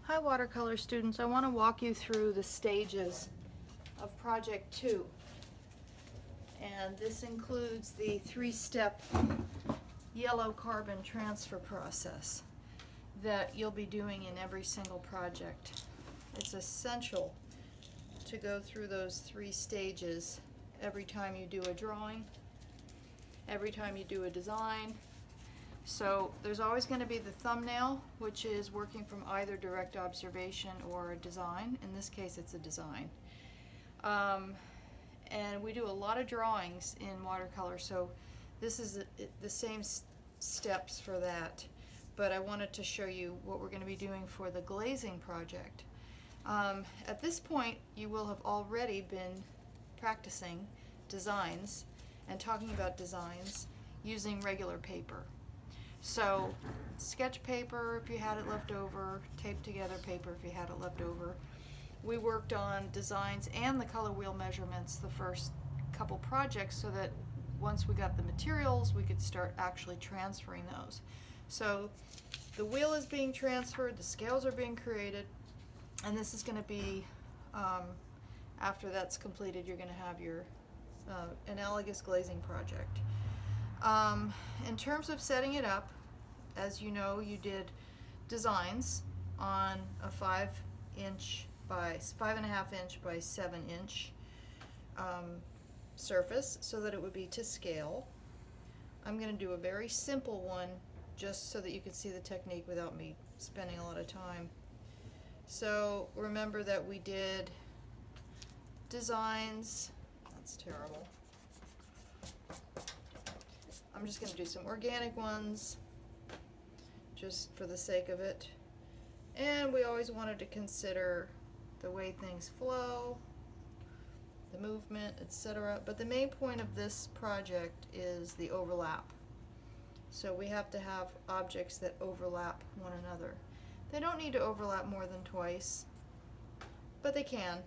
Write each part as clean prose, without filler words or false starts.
Hi watercolor students, I want to walk you through the stages of Project 2. And this includes the 3-step yellow carbon transfer process that you'll be doing in every single project. It's essential to go through those 3 stages every time you do a drawing, every time you do a design. So there's always going to be the thumbnail, which is working from either direct observation or a design. In this case, it's a design. And we do a lot of drawings in watercolor, so this is the same steps for that. But I wanted to show you what we're going to be doing for the glazing project. At this point, you will have already been practicing designs and talking about designs using regular paper. So sketch paper if you had it left over, taped together paper if you had it left over. We worked on designs and the color wheel measurements the first couple projects so that once we got the materials we could start actually transferring those. So the wheel is being transferred, the scales are being created, and this is going to be, after that's completed, you're going to have your analogous glazing project. In terms of setting it up, as you know, you did designs on a 5-inch by 5.5 inch by 7-inch surface so that it would be to scale. I'm going to do a very simple one just so that you can see the technique without me spending a lot of time. So remember that we did designs. That's terrible. I'm just going to do some organic ones just for the sake of it. And we always wanted to consider the way things flow, the movement, etc. But the main point of this project is the overlap. So we have to have objects that overlap one another. They don't need to overlap more than twice, but they can.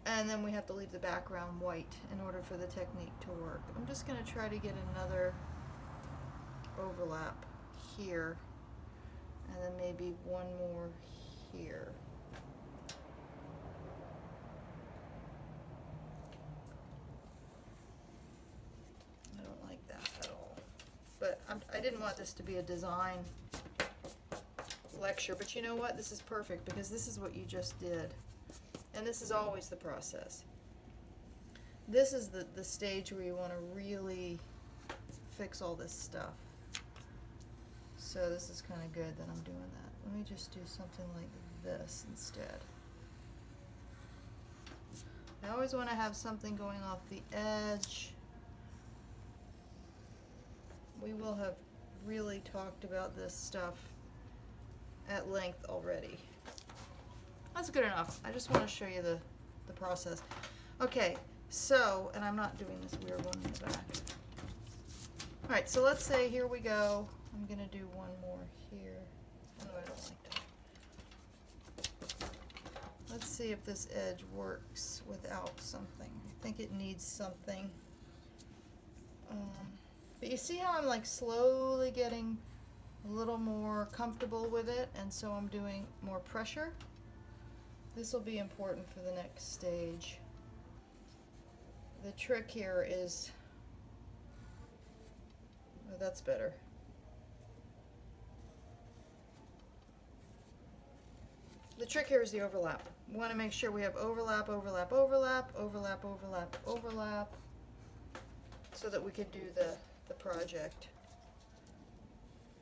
And then we have to leave the background white in order for the technique to work. I'm just going to try to get another overlap here, and then maybe one more here. I don't like that at all. But I didn't want this to be a design lecture, but you know what? This is perfect because this is what you just did. And this is always the process. This is the stage where you want to really fix all this stuff. So this is kind of good that I'm doing that. Let me just do something like this instead. I always want to have something going off the edge. We will have really talked about this stuff at length already. That's good enough. I just want to show you the process. Okay, so, and I'm not doing this weird one in the back. Alright, so let's say here we go. I'm going to do one more here. Oh, I don't like that. Let's see if this edge works without something. I think it needs something. But you see how I'm like slowly getting a little more comfortable with it, and so I'm doing more pressure. This will be important for the next stage. The trick here is, oh, that's better. The trick here is the overlap. We want to make sure we have overlap, overlap, overlap, overlap, overlap, overlap, so that we can do the project.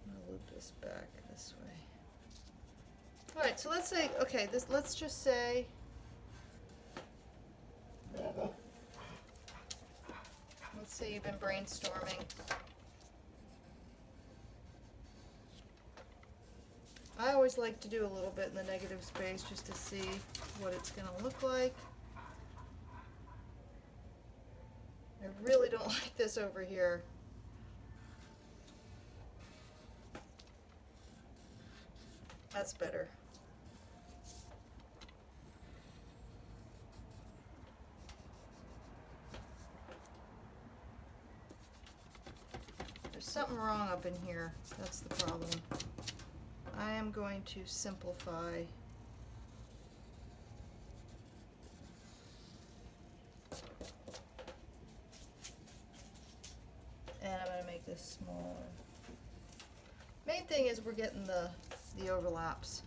I'm going to loop this back this way. Alright, so let's say, okay, let's just say, let's say you've been brainstorming. I always like to do a little bit in the negative space just to see what it's going to look like. I really don't like this over here. That's better. There's something wrong up in here. That's the problem. I am going to simplify. And I'm going to make this smaller. Main thing is we're getting the overlaps.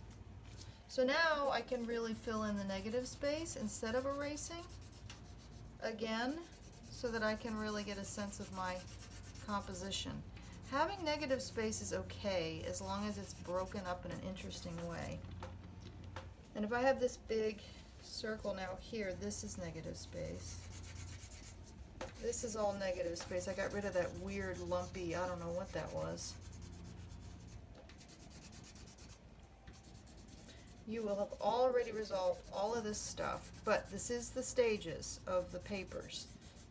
So now I can really fill in the negative space instead of erasing again, so that I can really get a sense of my composition. Having negative space is okay as long as it's broken up in an interesting way. And if I have this big circle now here, this is negative space. This is all negative space. I got rid of that weird lumpy, I don't know what that was. You will have already resolved all of this stuff, but this is the stages of the papers.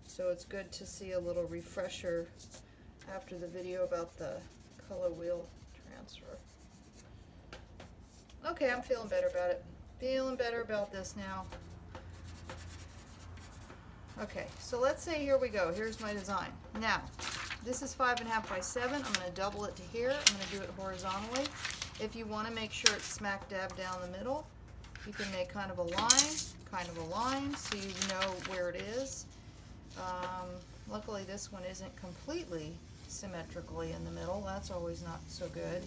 So it's good to see a little refresher after the video about the color wheel transfer. Okay, I'm feeling better about it. Feeling better about this now. Okay, so let's say here we go. Here's my design. Now, this is 5.5 by 7. I'm going to double it to here. I'm going to do it horizontally. If you want to make sure it's smack dab down the middle, you can make kind of a line, so you know where it is. Luckily this one isn't completely symmetrically in the middle. That's always not so good.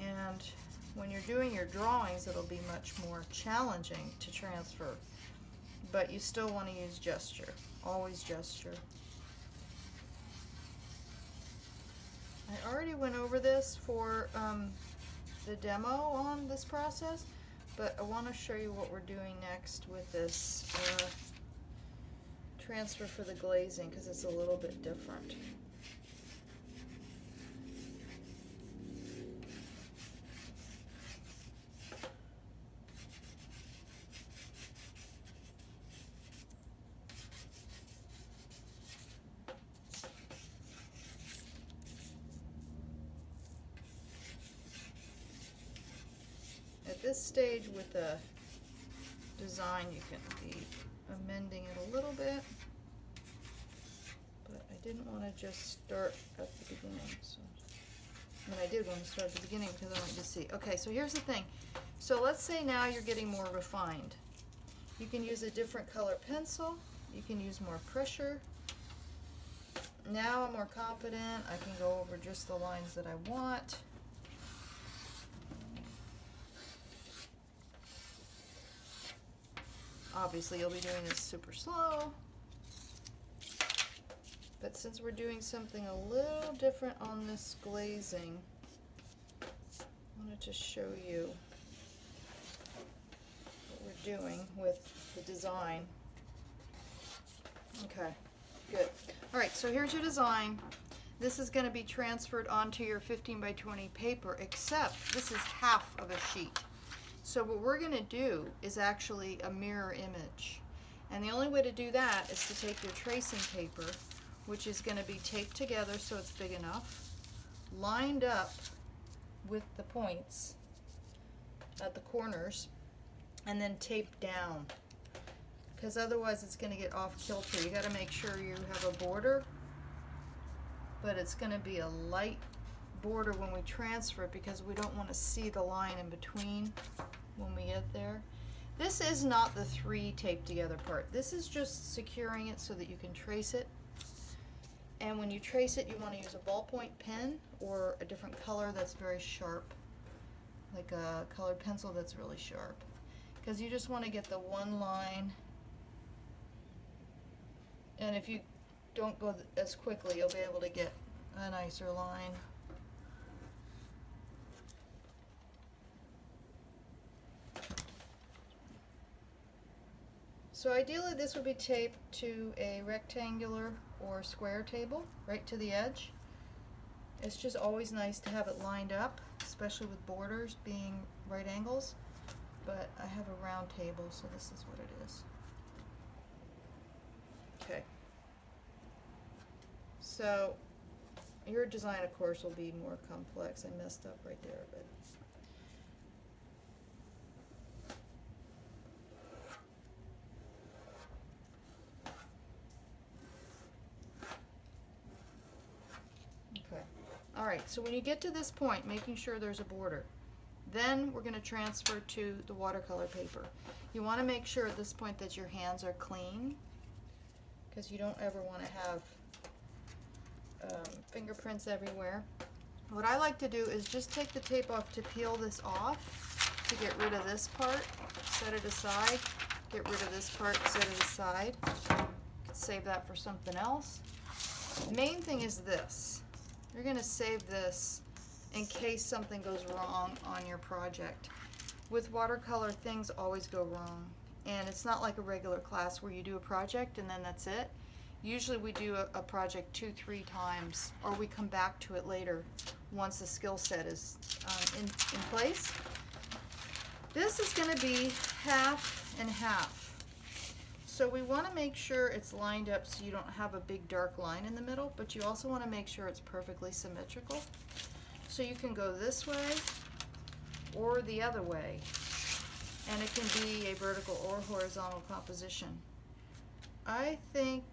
And when you're doing your drawings, it'll be much more challenging to transfer. But you still want to use gesture. Always gesture. I already went over this for the demo on this process, but I want to show you what we're doing next with this transfer for the glazing, because it's a little bit different. At this stage with the design, you can be amending it a little bit, but I didn't want to just start at the beginning. So, I mean, I did want to start at the beginning because I wanted to see. Okay, so here's the thing. So let's say now you're getting more refined. You can use a different color pencil. You can use more pressure. Now I'm more confident. I can go over just the lines that I want. Obviously you'll be doing this super slow, but since we're doing something a little different on this glazing, I wanted to show you what we're doing with the design. Okay, good. Alright, so here's your design. This is going to be transferred onto your 15 by 20 paper, except this is half of a sheet. So what we're going to do is actually a mirror image. And the only way to do that is to take your tracing paper, which is going to be taped together so it's big enough, lined up with the points at the corners, and then taped down. Because otherwise it's going to get off kilter. You got to make sure you have a border, but it's going to be a light border when we transfer it because we don't want to see the line in between when we get there. This is not the 3 taped together part. This is just securing it so that you can trace it. And when you trace it, you want to use a ballpoint pen or a different color that's very sharp, like a colored pencil that's really sharp, because you just want to get the one line. And if you don't go as quickly, you'll be able to get a nicer line. So ideally this would be taped to a rectangular or square table, right to the edge. It's just always nice to have it lined up, especially with borders being right angles. But I have a round table, so this is what it is. Okay. So your design, of course, will be more complex. I messed up right there, but okay. All right, so when you get to this point, making sure there's a border. Then we're going to transfer to the watercolor paper. You want to make sure at this point that your hands are clean, because you don't ever want to have fingerprints everywhere. What I like to do is just take the tape off to peel this off, to get rid of this part, set it aside, get rid of this part, set it aside. Save that for something else. Main thing is this. You're going to save this in case something goes wrong on your project. With watercolor, things always go wrong. And it's not like a regular class where you do a project and then that's it. Usually we do a project 2-3 times, or we come back to it later once the skill set is in place. This is going to be half and half. So we want to make sure it's lined up so you don't have a big dark line in the middle, but you also want to make sure it's perfectly symmetrical. So you can go this way or the other way, and it can be a vertical or horizontal composition. I think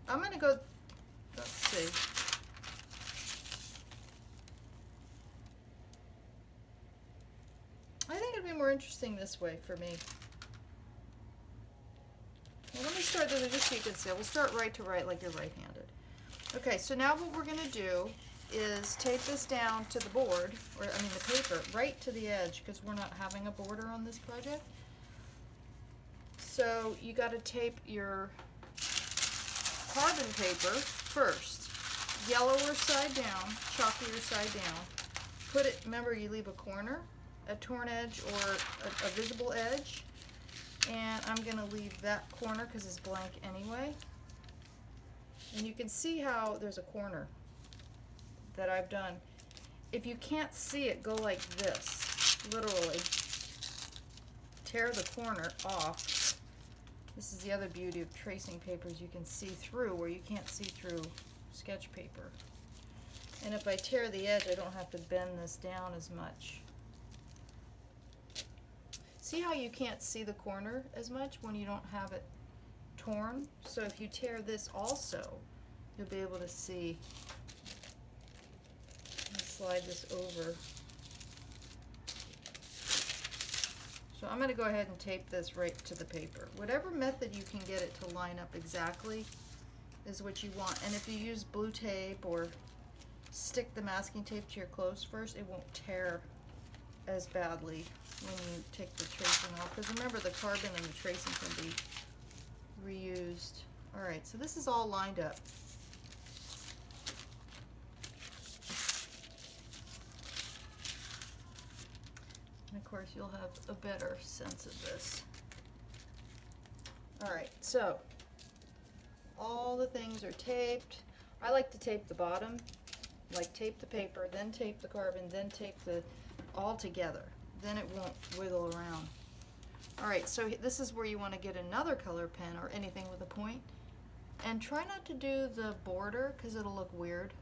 I'm going to go, let's see. I think it'd be more interesting this way for me. Well, let me start this way just so you can see. We'll start right to right like you're right-handed. Okay, so now what we're going to do is tape this down to the board, or I mean the paper, right to the edge, because we're not having a border on this project. So you got to tape your carbon paper first, yellower side down, chalkier side down. Put it, remember you leave a corner, a torn edge or a visible edge, and I'm going to leave that corner because it's blank anyway. And you can see how there's a corner that I've done. If you can't see it, go like this, literally. Tear the corner off. This is the other beauty of tracing papers. You can see through where you can't see through sketch paper. And if I tear the edge, I don't have to bend this down as much. See how you can't see the corner as much when you don't have it torn? So if you tear this also, you'll be able to see. Slide this over. So I'm going to go ahead and tape this right to the paper. Whatever method you can get it to line up exactly is what you want. And if you use blue tape or stick the masking tape to your clothes first, it won't tear as badly when you take the tracing off. Because remember, the carbon and the tracing can be reused. Alright, so this is all lined up. And of course you'll have a better sense of this. Alright, so all the things are taped. I like to tape the bottom, like tape the paper, then tape the carbon, then tape the all together. Then it won't wiggle around. Alright, so this is where you want to get another color pen or anything with a point. And try not to do the border because it'll look weird.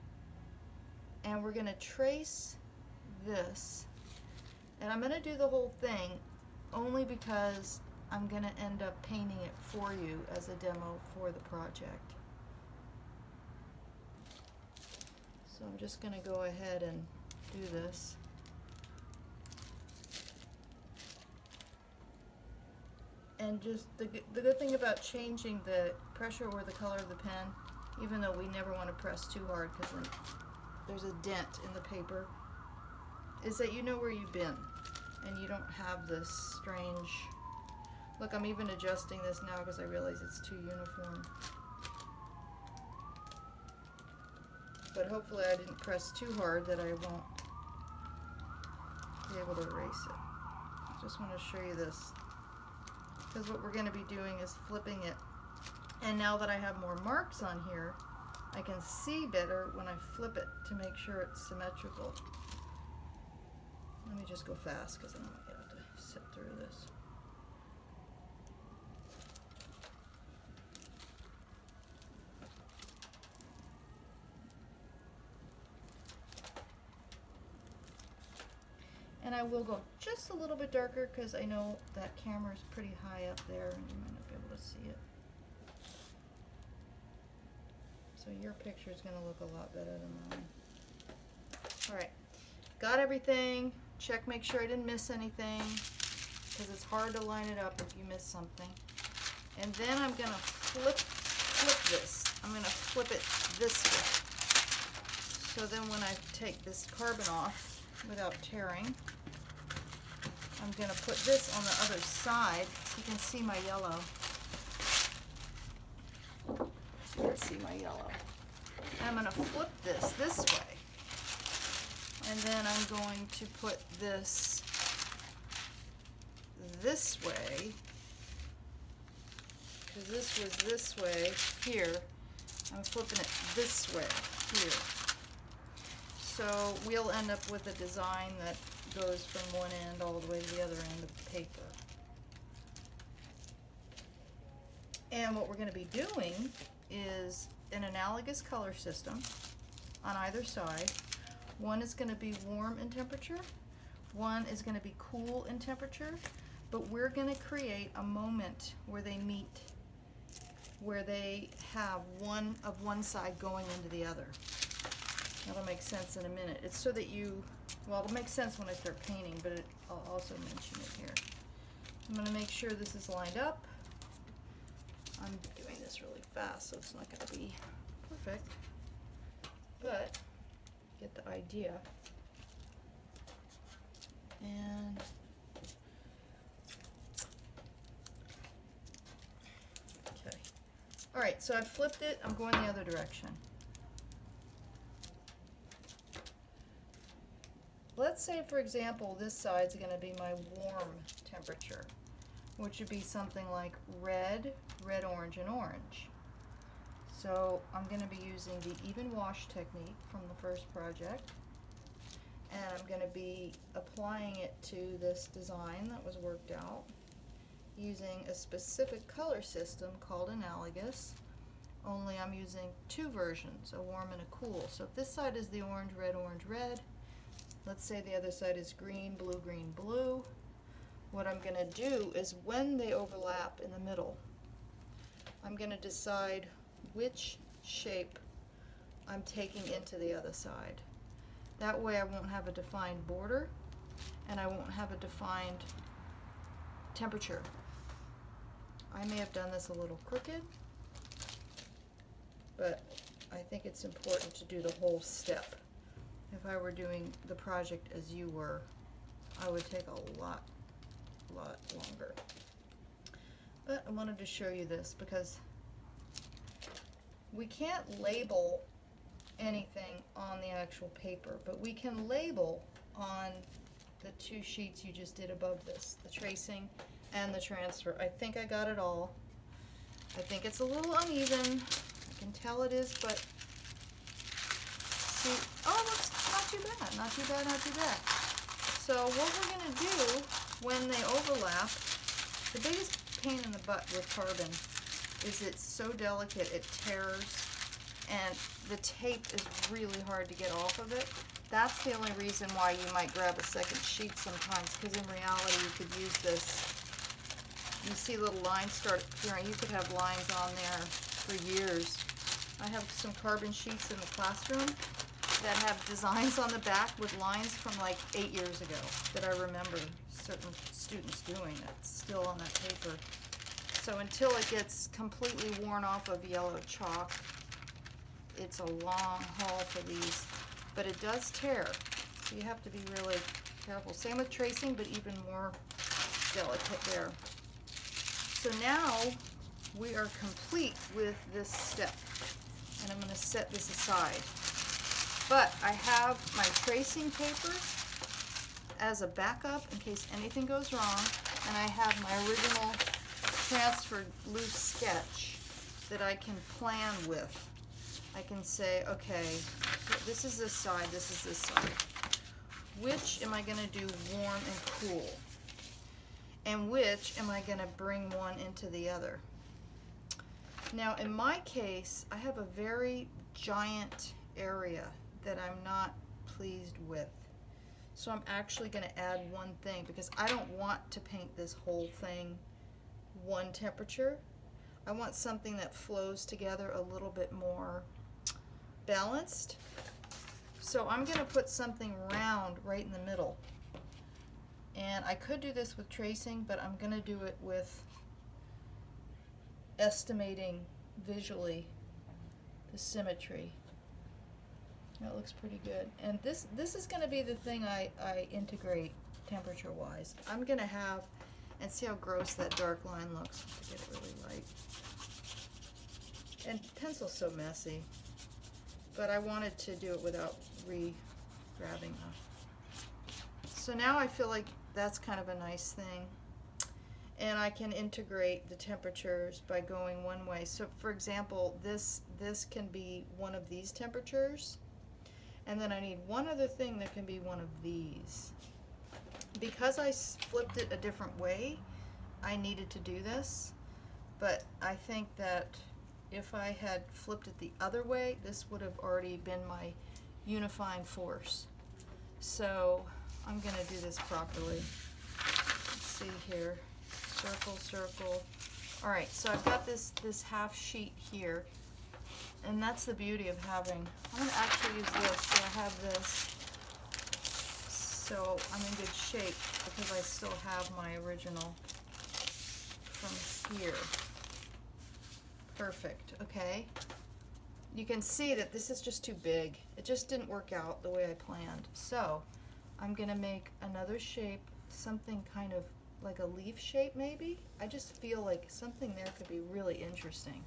And we're going to trace this. And I'm going to do the whole thing only because I'm going to end up painting it for you as a demo for the project. So I'm just going to go ahead and do this. And just the good thing about changing the pressure or the color of the pen, even though we never want to press too hard because then there's a dent in the paper, is that you know where you've been and you don't have this strange, look, I'm even adjusting this now because I realize it's too uniform. But hopefully I didn't press too hard that I won't be able to erase it. I just want to show you this because what we're going to be doing is flipping it. And now that I have more marks on here, I can see better when I flip it to make sure it's symmetrical. Let me just go fast because I'm going to have to sit through this. And I will go just a little bit darker because I know that camera is pretty high up there and you might not be able to see it. So your picture is going to look a lot better than mine. Alright, got everything. check, make sure I didn't miss anything, because it's hard to line it up if you miss something. And then I'm going to flip this. I'm going to flip it this way. So then when I take this carbon off without tearing, I'm going to put this on the other side so you can see my yellow. So you can see my yellow. And I'm going to flip this way. And then I'm going to put this way, because this was this way here. I'm flipping it this way here. So we'll end up with a design that goes from one end all the way to the other end of the paper. And what we're going to be doing is an analogous color system on either side. One is going to be warm in temperature, one is going to be cool in temperature, but we're going to create a moment where they meet, where they have one side going into the other. That'll make sense in a minute. It's so that you, well, it'll make sense when I start painting, but I'll also mention it here. I'm going to make sure this is lined up. I'm doing this really fast, so it's not going to be perfect, but get the idea. And okay. All right, so I've flipped it. I'm going the other direction. Let's say, for example, this side's going to be my warm temperature, which would be something like red, red, orange, and orange. So I'm going to be using the even wash technique from the first project, and I'm going to be applying it to this design that was worked out using a specific color system called analogous, only I'm using two versions, a warm and a cool. So if this side is the orange, red, let's say the other side is green, blue. What I'm going to do is when they overlap in the middle, I'm going to decide which shape I'm taking into the other side. That way I won't have a defined border and I won't have a defined temperature. I may have done this a little crooked, but I think it's important to do the whole step. If I were doing the project as you were, I would take a lot longer. But I wanted to show you this because we can't label anything on the actual paper, but we can label on the two sheets you just did above this, the tracing and the transfer. I think I got it all. I think it's a little uneven. I can tell it is, but see, oh, it looks not too bad, not too bad, not too bad. So what we're going to do when they overlap, the biggest pain in the butt with carbon is it's so delicate, it tears, and the tape is really hard to get off of it. That's the only reason why you might grab a second sheet sometimes, because in reality you could use this. You see little lines start appearing. You could have lines on there for years. I have some carbon sheets in the classroom that have designs on the back with lines from like 8 years ago that I remember certain students doing. That's still on that paper. So until it gets completely worn off of yellow chalk, it's a long haul for these, but it does tear. So you have to be really careful. Same with tracing, but even more delicate there. So now we are complete with this step, and I'm going to set this aside. But I have my tracing paper as a backup in case anything goes wrong, and I have my original transferred loose sketch that I can plan with. I can say, okay, this is this side, this is this side. Which am I going to do warm and cool? And which am I going to bring one into the other? Now in my case, I have a very giant area that I'm not pleased with. So I'm actually going to add one thing because I don't want to paint this whole thing one temperature. I want something that flows together a little bit more balanced. So I'm going to put something round right in the middle. And I could do this with tracing, but I'm going to do it with estimating visually the symmetry. That looks pretty good. And this is going to be the thing I integrate temperature wise. I'm going to have, and see how gross that dark line looks. To get it really light. And pencil's so messy. But I wanted to do it without re-grabbing them. So now I feel like that's kind of a nice thing. And I can integrate the temperatures by going one way. So for example, this can be one of these temperatures. And then I need one other thing that can be one of these. Because I flipped it a different way, I needed to do this. But I think that if I had flipped it the other way, this would have already been my unifying force. So I'm going to do this properly. Let's see here. Circle, circle. All right, so I've got this half sheet here. And that's the beauty of having, I'm going to actually use this. So I have this. So I'm in good shape because I still have my original from here. Perfect, okay. You can see that this is just too big. It just didn't work out the way I planned. So I'm going to make another shape, something kind of like a leaf shape maybe. I just feel like something there could be really interesting.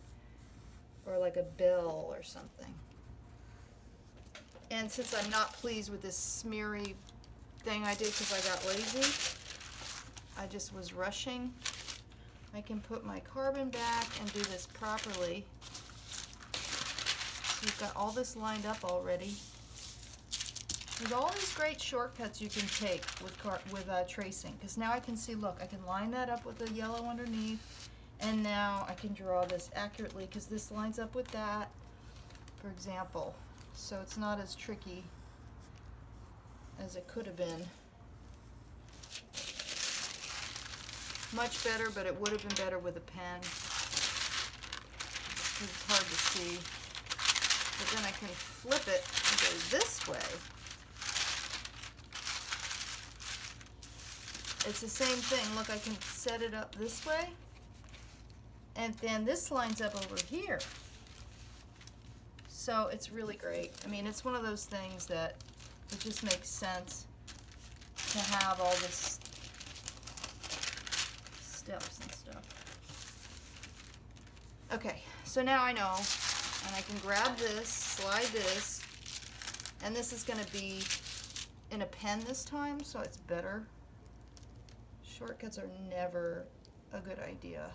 Or like a bell or something. And since I'm not pleased with this smeary thing I did because I got lazy, I just was rushing, I can put my carbon back and do this properly. So you've got all this lined up already. There's all these great shortcuts you can take with tracing, because now I can see, look, I can line that up with the yellow underneath. And now I can draw this accurately because this lines up with that, for example. So it's not as tricky as it could have been. Much better, but it would have been better with a pen. It's hard to see. But then I can flip it and go this way. It's the same thing. Look, I can set it up this way. And then this lines up over here. So it's really great. I mean, it's one of those things that it just makes sense to have all this steps and stuff. Okay, so now I know, and I can grab this, slide this, and this is going to be in a pen this time, so it's better. Shortcuts are never a good idea.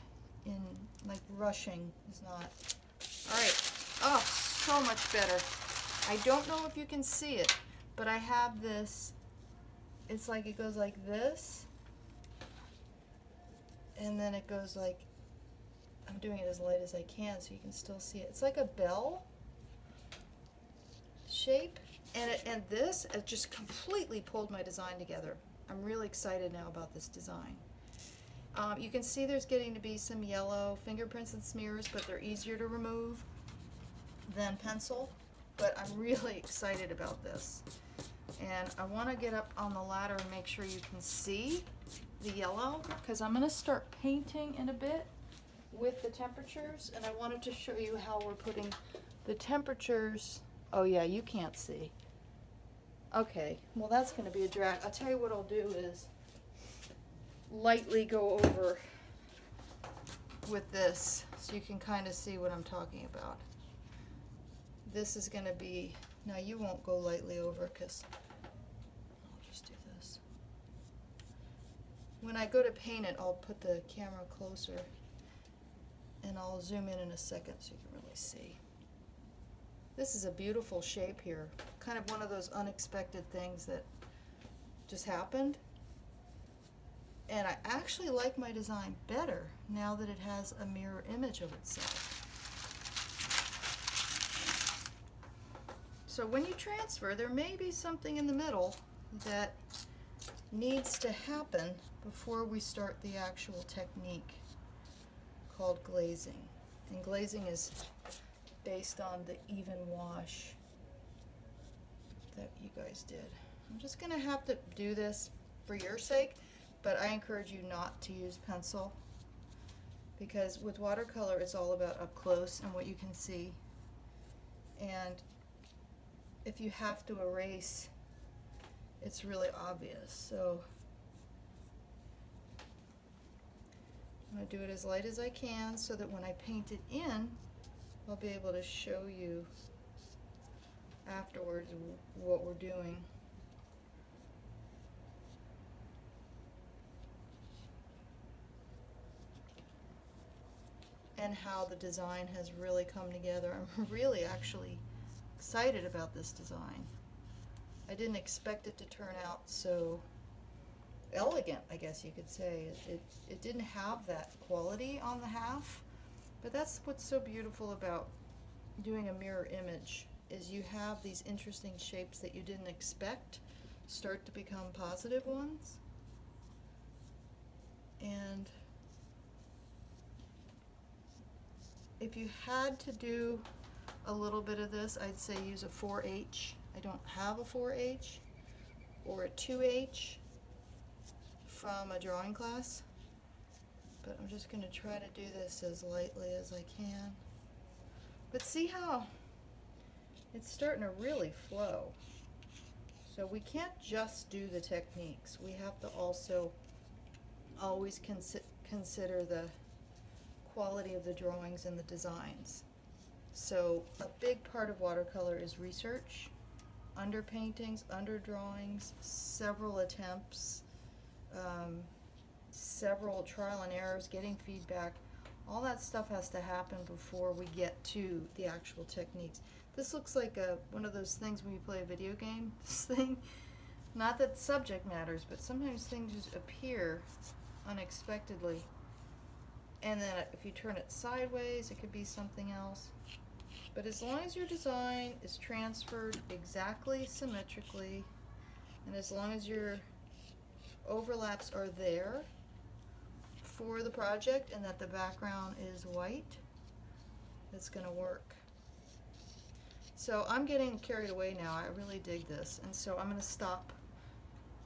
In like rushing is not. All right. Oh, so much better. I don't know if you can see it, but I have this. It's like it goes like this, and then it goes like. I'm doing it as light as I can so you can still see it. It's like a bell shape, and this it just completely pulled my design together. I'm really excited now about this design. You can see there's getting to be some yellow fingerprints and smears, but they're easier to remove than pencil. But I'm really excited about this. And I want to get up on the ladder and make sure you can see the yellow, because I'm going to start painting in a bit with the temperatures, and I wanted to show you how we're putting the temperatures. Oh yeah, you can't see. Okay, well that's going to be a drag. I'll tell you what I'll do is lightly go over with this so you can kind of see what I'm talking about. This is going to be, now you won't go lightly over because I'll just do this. When I go to paint it, I'll put the camera closer and I'll zoom in a second so you can really see. This is a beautiful shape here, kind of one of those unexpected things that just happened. And I actually like my design better now that it has a mirror image of itself. So when you transfer, there may be something in the middle that needs to happen before we start the actual technique called glazing. And glazing is based on the even wash that you guys did. I'm just going to have to do this for your sake, but I encourage you not to use pencil, because with watercolor it's all about up close and what you can see. And if you have to erase, it's really obvious. So I'm going to do it as light as I can so that when I paint it in, I'll be able to show you afterwards what we're doing. And how the design has really come together. I'm really actually excited about this design. I didn't expect it to turn out so elegant, I guess you could say. It didn't have that quality on the half, but that's what's so beautiful about doing a mirror image, is you have these interesting shapes that you didn't expect start to become positive ones. And if you had to do a little bit of this, I'd say use a 4H. I don't have a 4H, or a 2H from a drawing class, but I'm just going to try to do this as lightly as I can. But see how it's starting to really flow. So we can't just do the techniques. We have to also always consider the quality of the drawings and the designs. So a big part of watercolor is research, underpaintings, underdrawings, several attempts, several trial and errors, getting feedback. All that stuff has to happen before we get to the actual techniques. This looks like one of those things when you play a video game, this thing. Not that the subject matters, but sometimes things just appear unexpectedly. And then if you turn it sideways, it could be something else. But as long as your design is transferred exactly symmetrically, and as long as your overlaps are there for the project and that the background is white, it's going to work. So I'm getting carried away now. I really dig this. And so I'm going to stop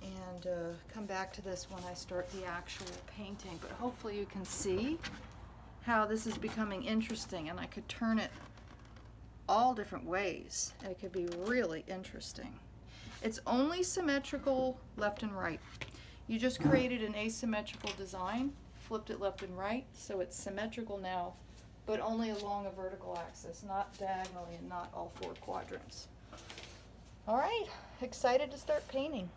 and come back to this when I start the actual painting. But hopefully you can see how this is becoming interesting, and I could turn it all different ways. It could be really interesting. It's only symmetrical left and right. You just created an asymmetrical design, flipped it left and right, so it's symmetrical now, but only along a vertical axis, not diagonally and not all four quadrants. All right, excited to start painting.